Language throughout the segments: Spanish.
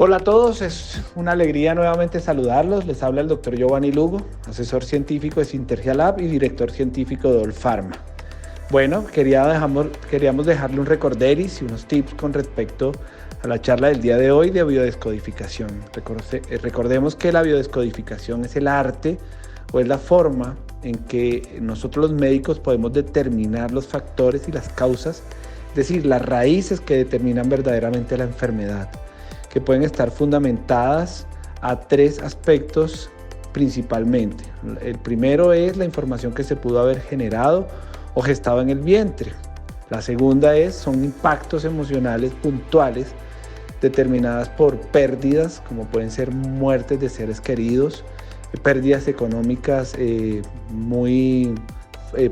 Hola a todos, es una alegría nuevamente saludarlos. Les habla el doctor Giovanni Lugo, asesor científico de Sintergia Lab y director científico de Olfarma. Bueno, queríamos dejarle un recorderis y unos tips con respecto a la charla del día de hoy de biodescodificación. Recordemos que la biodescodificación es el arte o es la forma en que nosotros los médicos podemos determinar los factores y las causas, es decir, las raíces que determinan verdaderamente la enfermedad, que pueden estar fundamentadas a tres aspectos principalmente. El primero es la información que se pudo haber generado o gestado en el vientre. La segunda son impactos emocionales puntuales determinadas por pérdidas, como pueden ser muertes de seres queridos, pérdidas económicas muy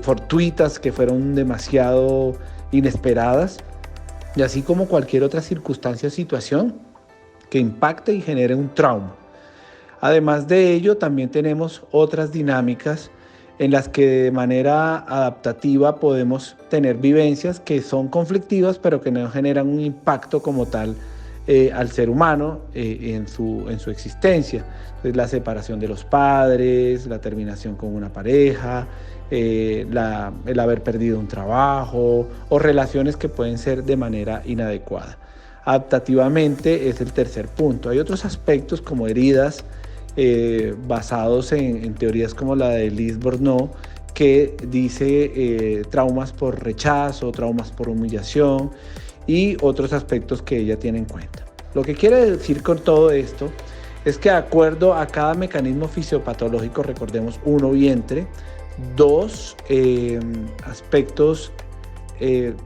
fortuitas que fueron demasiado inesperadas, y así como cualquier otra circunstancia o situación que impacte y genere un trauma. Además de ello, también tenemos otras dinámicas en las que de manera adaptativa podemos tener vivencias que son conflictivas, pero que no generan un impacto como tal al ser humano en su existencia. Entonces, la separación de los padres, la terminación con una pareja, el haber perdido un trabajo o relaciones que pueden ser de manera inadecuada. Adaptativamente es el tercer punto. Hay otros aspectos como heridas basados en teorías como la de Liz Bourneau, que dice traumas por rechazo, traumas por humillación y otros aspectos que ella tiene en cuenta. Lo que quiere decir con todo esto es que de acuerdo a cada mecanismo fisiopatológico, recordemos, 1, vientre, 2, aspectos,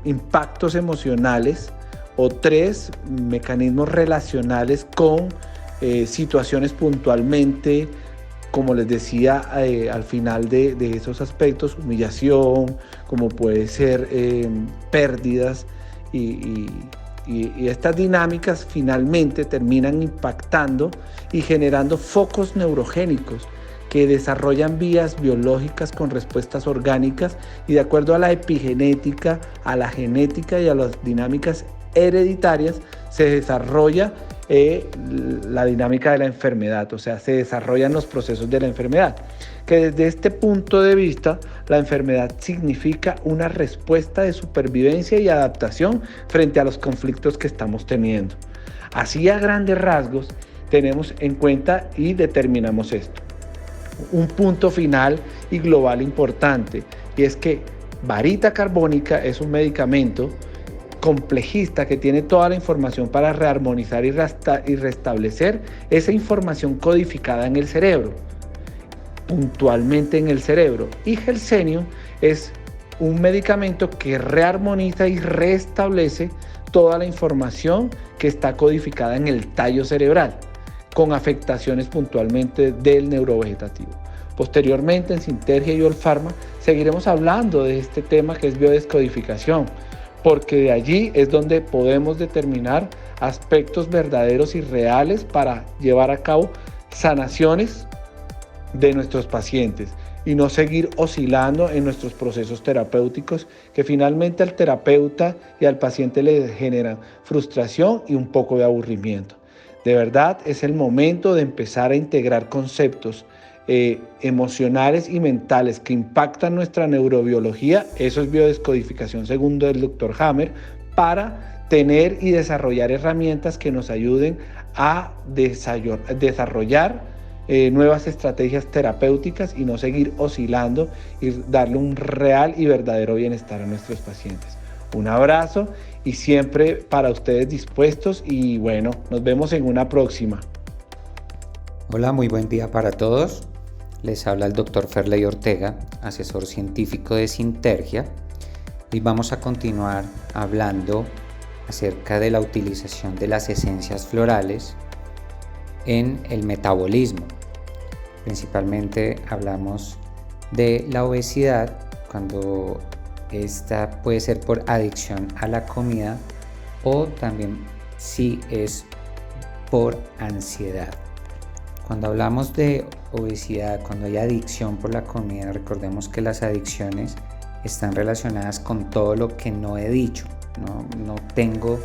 impactos emocionales, o 3, mecanismos relacionales con situaciones puntualmente, como les decía al final de esos aspectos, humillación, como puede ser pérdidas, y estas dinámicas finalmente terminan impactando y generando focos neurogénicos que desarrollan vías biológicas con respuestas orgánicas, y de acuerdo a la epigenética, a la genética y a las dinámicas hereditarias se desarrolla la dinámica de la enfermedad, o sea, se desarrollan los procesos de la enfermedad, que desde este punto de vista la enfermedad significa una respuesta de supervivencia y adaptación frente a los conflictos que estamos teniendo. Así, a grandes rasgos, tenemos en cuenta y determinamos esto. Un punto final y global importante, y es que varita carbónica es un medicamento complejista que tiene toda la información para rearmonizar y restablecer esa información codificada en el cerebro, puntualmente en el cerebro. Y Gelsenium es un medicamento que rearmoniza y restablece toda la información que está codificada en el tallo cerebral, con afectaciones puntualmente del neurovegetativo. Posteriormente, en Sintergia y Olfarma, seguiremos hablando de este tema que es biodescodificación, porque de allí es donde podemos determinar aspectos verdaderos y reales para llevar a cabo sanaciones de nuestros pacientes y no seguir oscilando en nuestros procesos terapéuticos, que finalmente al terapeuta y al paciente le generan frustración y un poco de aburrimiento. De verdad, es el momento de empezar a integrar conceptos emocionales y mentales que impactan nuestra neurobiología. Eso es biodescodificación según el Dr. Hammer, para tener y desarrollar herramientas que nos ayuden a desarrollar nuevas estrategias terapéuticas y no seguir oscilando y darle un real y verdadero bienestar a nuestros pacientes. Un abrazo y siempre para ustedes dispuestos, y bueno, nos vemos en una próxima. Hola, muy buen día para todos. Les habla el Dr. Ferley Ortega, asesor científico de Sintergia, y vamos a continuar hablando acerca de la utilización de las esencias florales en el metabolismo. Principalmente hablamos de la obesidad, cuando esta puede ser por adicción a la comida o también si es por ansiedad. Cuando hablamos de obesidad, cuando hay adicción por la comida, recordemos que las adicciones están relacionadas con todo lo que no he dicho. No tengo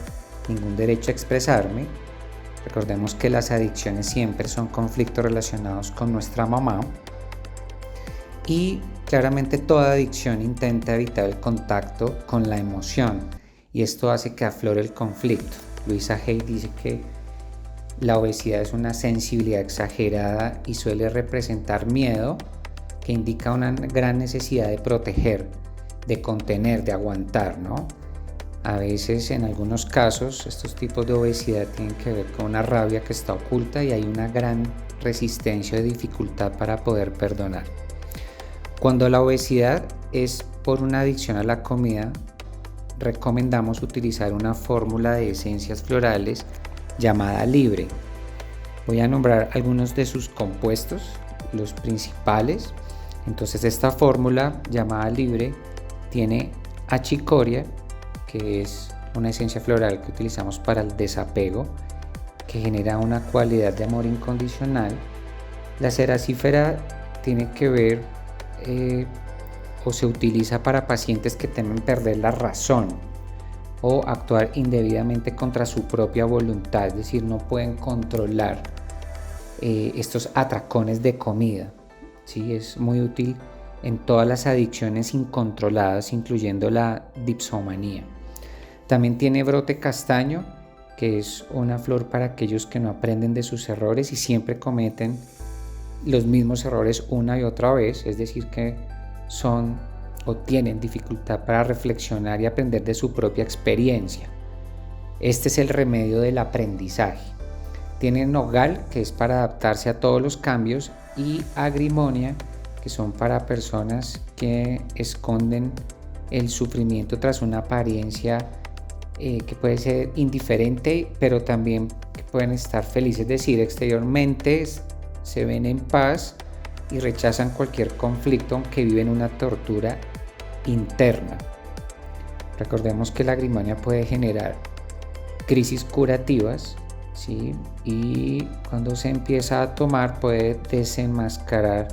ningún derecho a expresarme, Recordemos que las adicciones siempre son conflictos relacionados con nuestra mamá y claramente toda adicción intenta evitar el contacto con la emoción y esto hace que aflore el conflicto. Louisa Hay dice que la obesidad es una sensibilidad exagerada y suele representar miedo que indica una gran necesidad de proteger, de contener, de aguantar, ¿no? A veces, en algunos casos, estos tipos de obesidad tienen que ver con una rabia que está oculta y hay una gran resistencia o dificultad para poder perdonar. Cuando la obesidad es por una adicción a la comida, recomendamos utilizar una fórmula de esencias florales llamada Libre. Voy a nombrar algunos de sus compuestos, los principales. Entonces esta fórmula llamada Libre tiene achicoria, que es una esencia floral que utilizamos para el desapego, que genera una cualidad de amor incondicional. La cerasífera tiene que ver o se utiliza para pacientes que temen perder la razón o actuar indebidamente contra su propia voluntad, es decir, no pueden controlar estos atracones de comida. ¿Sí? Es muy útil en todas las adicciones incontroladas, incluyendo la dipsomanía. También tiene brote castaño, que es una flor para aquellos que no aprenden de sus errores y siempre cometen los mismos errores una y otra vez, es decir, que son o tienen dificultad para reflexionar y aprender de su propia experiencia. Este es el remedio del aprendizaje. Tiene nogal, que es para adaptarse a todos los cambios, y agrimonia, que son para personas que esconden el sufrimiento tras una apariencia que puede ser indiferente, pero también que pueden estar felices, es decir, exteriormente se ven en paz y rechazan cualquier conflicto aunque viven una tortura interna. Recordemos que la agrimonia puede generar crisis curativas, ¿sí? Y cuando se empieza a tomar puede desenmascarar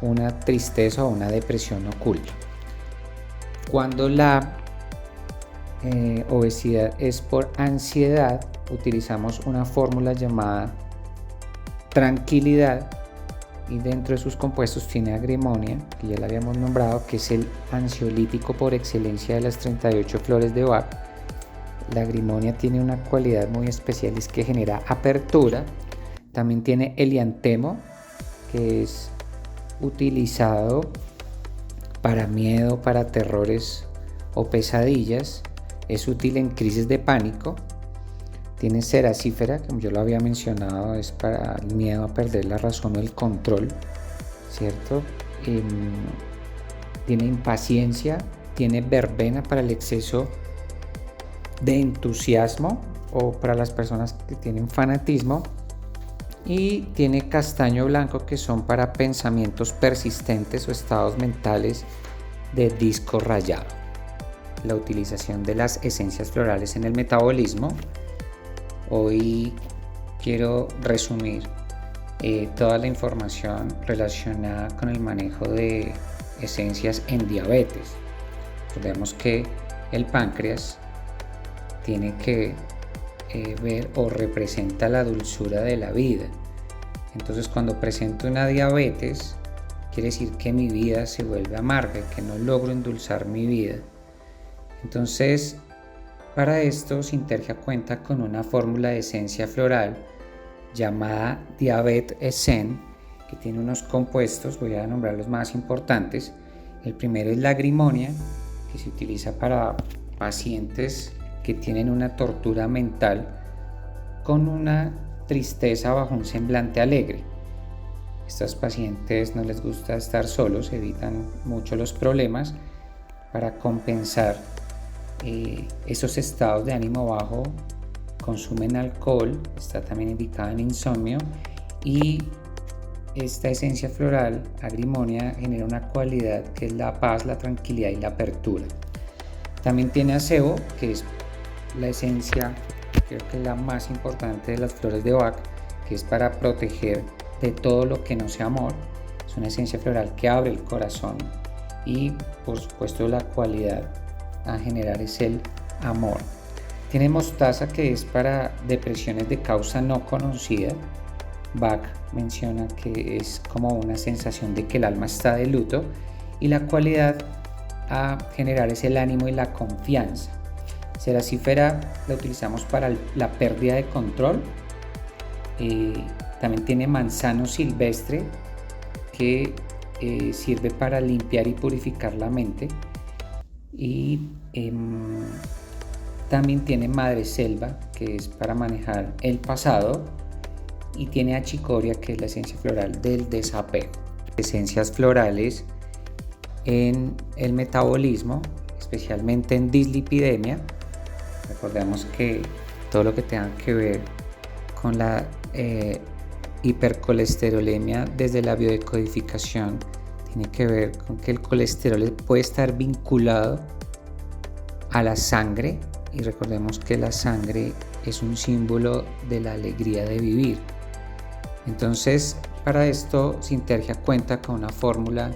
una tristeza o una depresión oculta. Cuando la obesidad es por ansiedad, utilizamos una fórmula llamada tranquilidad y dentro de sus compuestos tiene agrimonia, que ya la habíamos nombrado, que es el ansiolítico por excelencia de las 38 flores de Bach. La agrimonia tiene una cualidad muy especial, es que genera apertura. También tiene heliantemo, que es utilizado para miedo, para terrores o pesadillas. Es útil en crisis de pánico. Tiene cerasífera, como yo lo había mencionado, es para el miedo a perder la razón o el control, ¿cierto? Tiene impaciencia, tiene verbena para el exceso de entusiasmo o para las personas que tienen fanatismo, y tiene castaño blanco, que son para pensamientos persistentes o estados mentales de disco rayado. La utilización de las esencias florales en el metabolismo. Hoy quiero resumir toda la información relacionada con el manejo de esencias en diabetes. Recordemos que el páncreas tiene que ver o representa la dulzura de la vida. Entonces, cuando presento una diabetes, quiere decir que mi vida se vuelve amarga y que no logro endulzar mi vida. Entonces, para esto, Sintergia cuenta con una fórmula de esencia floral llamada Diabet Essen, que tiene unos compuestos, voy a nombrar los más importantes. El primero es la agrimonia, que se utiliza para pacientes que tienen una tortura mental con una tristeza bajo un semblante alegre. Estos pacientes no les gusta estar solos, evitan mucho los problemas. Para compensar esos estados de ánimo bajo, consumen alcohol, está también indicada en insomnio, y esta esencia floral, agrimonia, genera una cualidad que es la paz, la tranquilidad y la apertura. También tiene acebo, que es la esencia, creo que es la más importante de las flores de Bach, que es para proteger de todo lo que no sea amor. Es una esencia floral que abre el corazón y por supuesto la cualidad a generar es el amor. Tiene mostaza, que es para depresiones de causa no conocida. Bach menciona que es como una sensación de que el alma está de luto, y la cualidad a generar es el ánimo y la confianza. Cerasífera la utilizamos para la pérdida de control. También tiene manzano silvestre, que sirve para limpiar y purificar la mente. Y también tiene madreselva, que es para manejar el pasado. Y tiene achicoria, que es la esencia floral del desapego. Esencias florales en el metabolismo, especialmente en dislipidemia. Recordemos que todo lo que tenga que ver con la hipercolesterolemia desde la biodecodificación tiene que ver con que el colesterol puede estar vinculado a la sangre, y recordemos que la sangre es un símbolo de la alegría de vivir. Entonces, para esto Sintergia cuenta con una fórmula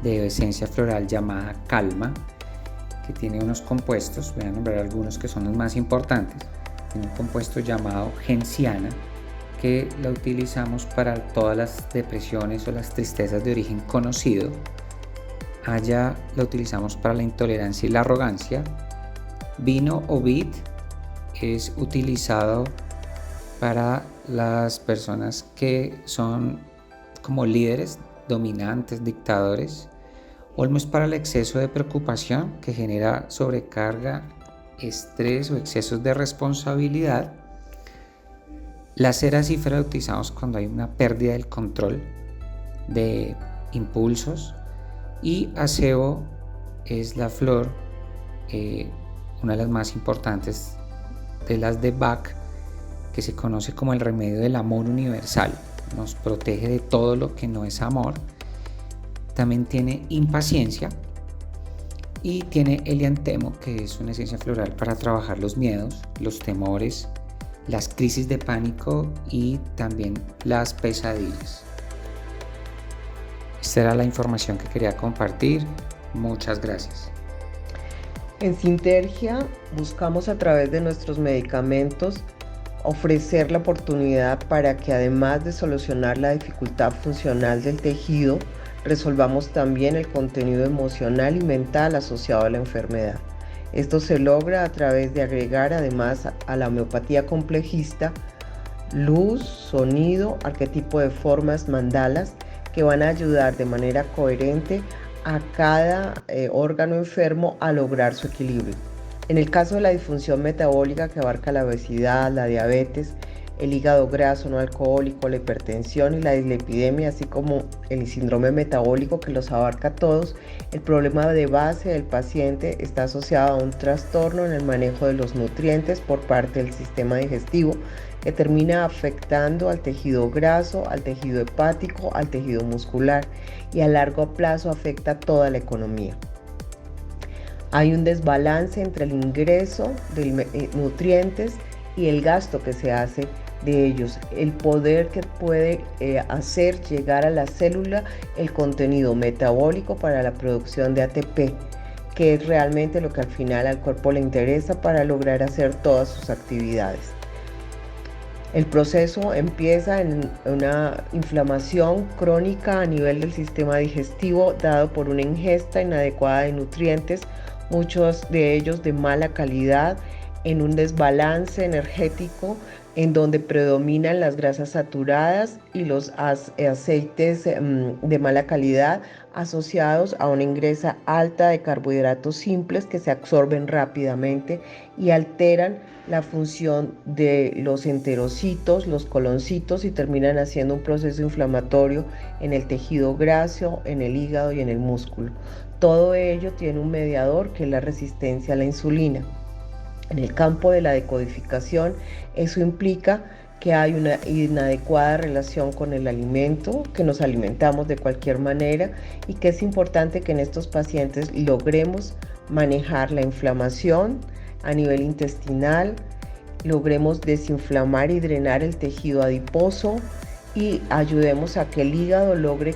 de esencia floral llamada Calma, que tiene unos compuestos. Voy a nombrar algunos que son los más importantes. Tiene un compuesto llamado genciana, que la utilizamos para todas las depresiones o las tristezas de origen conocido. Haya la utilizamos para la intolerancia y la arrogancia. Vino o vid es utilizado para las personas que son como líderes, dominantes, dictadores. Olmo es para el exceso de preocupación, que genera sobrecarga, estrés o excesos de responsabilidad. La cerasífera la utilizamos cuando hay una pérdida del control de impulsos. Y acebo es la flor, una de las más importantes de las de Bach, que se conoce como el remedio del amor universal. Nos protege de todo lo que no es amor. También tiene impaciencia, y tiene heliantemo, que es una esencia floral para trabajar los miedos, los temores, las crisis de pánico y también las pesadillas. Esta era la información que quería compartir. Muchas gracias. En Sintergia buscamos, a través de nuestros medicamentos, ofrecer la oportunidad para que, además de solucionar la dificultad funcional del tejido, resolvamos también el contenido emocional y mental asociado a la enfermedad. Esto se logra a través de agregar, además, a la homeopatía complejista, luz, sonido, arquetipo de formas, mandalas, que van a ayudar de manera coherente a cada órgano enfermo a lograr su equilibrio. En el caso de la disfunción metabólica, que abarca la obesidad, la diabetes, el hígado graso no alcohólico, la hipertensión y la dislipidemia, así como el síndrome metabólico, que los abarca a todos, el problema de base del paciente está asociado a un trastorno en el manejo de los nutrientes por parte del sistema digestivo, que termina afectando al tejido graso, al tejido hepático, al tejido muscular, y a largo plazo afecta toda la economía. Hay un desbalance entre el ingreso de nutrientes y el gasto que se hace de ellos, el poder que puede hacer llegar a la célula el contenido metabólico para la producción de ATP, que es realmente lo que al final al cuerpo le interesa para lograr hacer todas sus actividades. El proceso empieza en una inflamación crónica a nivel del sistema digestivo, dado por una ingesta inadecuada de nutrientes, muchos de ellos de mala calidad, en un desbalance energético en donde predominan las grasas saturadas y los aceites de mala calidad, asociados a una ingresa alta de carbohidratos simples que se absorben rápidamente y alteran la función de los enterocitos, los coloncitos, y terminan haciendo un proceso inflamatorio en el tejido graso, en el hígado y en el músculo. Todo ello tiene un mediador, que es la resistencia a la insulina. En el campo de la decodificación, eso implica que hay una inadecuada relación con el alimento, que nos alimentamos de cualquier manera, y que es importante que en estos pacientes logremos manejar la inflamación a nivel intestinal, logremos desinflamar y drenar el tejido adiposo, y ayudemos a que el hígado logre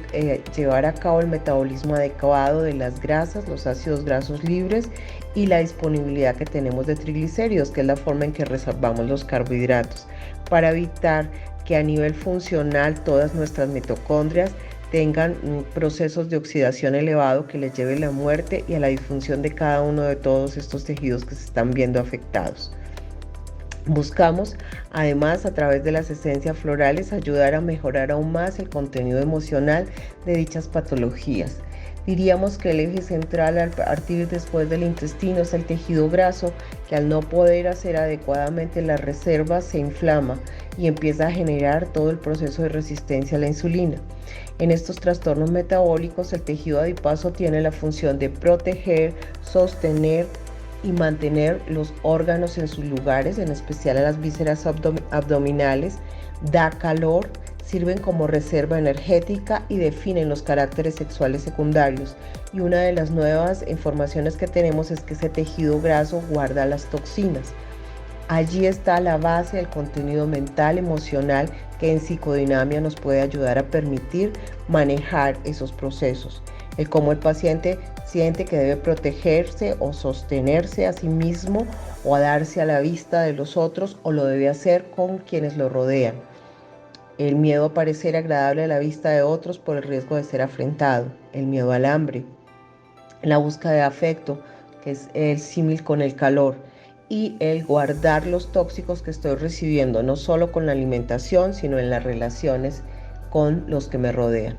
llevar a cabo el metabolismo adecuado de las grasas, los ácidos grasos libres y la disponibilidad que tenemos de triglicéridos, que es la forma en que resorbamos los carbohidratos, para evitar que a nivel funcional todas nuestras mitocondrias tengan procesos de oxidación elevado que les lleve a la muerte y a la disfunción de cada uno de todos estos tejidos que se están viendo afectados. Buscamos, además, a través de las esencias florales, ayudar a mejorar aún más el contenido emocional de dichas patologías. Diríamos que el eje central a partir después del intestino es el tejido graso, que al no poder hacer adecuadamente las reservas se inflama y empieza a generar todo el proceso de resistencia a la insulina. En estos trastornos metabólicos, el tejido adiposo tiene la función de proteger, sostener y mantener los órganos en sus lugares, en especial a las vísceras abdominales, da calor, sirven como reserva energética y definen los caracteres sexuales secundarios. Y una de las nuevas informaciones que tenemos es que ese tejido graso guarda las toxinas. Allí está la base del contenido mental, emocional, que en psicodinamia nos puede ayudar a permitir manejar esos procesos. El cómo el paciente siente que debe protegerse o sostenerse a sí mismo o a darse a la vista de los otros, o lo debe hacer con quienes lo rodean. El miedo a parecer agradable a la vista de otros por el riesgo de ser afrentado. El miedo al hambre. La búsqueda de afecto, que es el símil con el calor. Y el guardar los tóxicos que estoy recibiendo, no solo con la alimentación, sino en las relaciones con los que me rodean.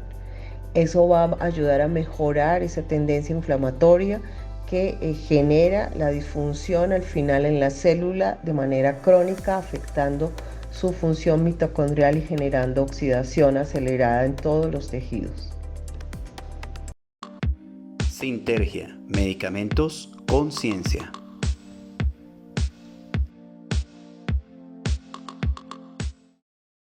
Eso va a ayudar a mejorar esa tendencia inflamatoria que genera la disfunción al final en la célula de manera crónica, afectando su función mitocondrial y generando oxidación acelerada en todos los tejidos. Sintergia, medicamentos con ciencia.